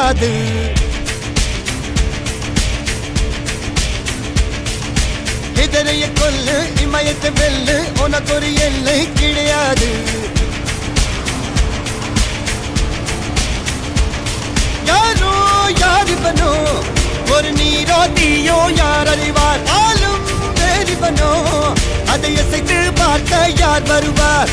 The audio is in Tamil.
கிடையாது. இதனைய கொல்லு இமயத்தை வெல்லு உனக்கு ஒரு எல்லை கிடையாது. யாரோ யாரிவனோ ஒரு நீரோ தீயோ யார் அறிவார். ஆளும் வேறிவனோ அதை அசைத்து பார்க்க யார் வருவார்.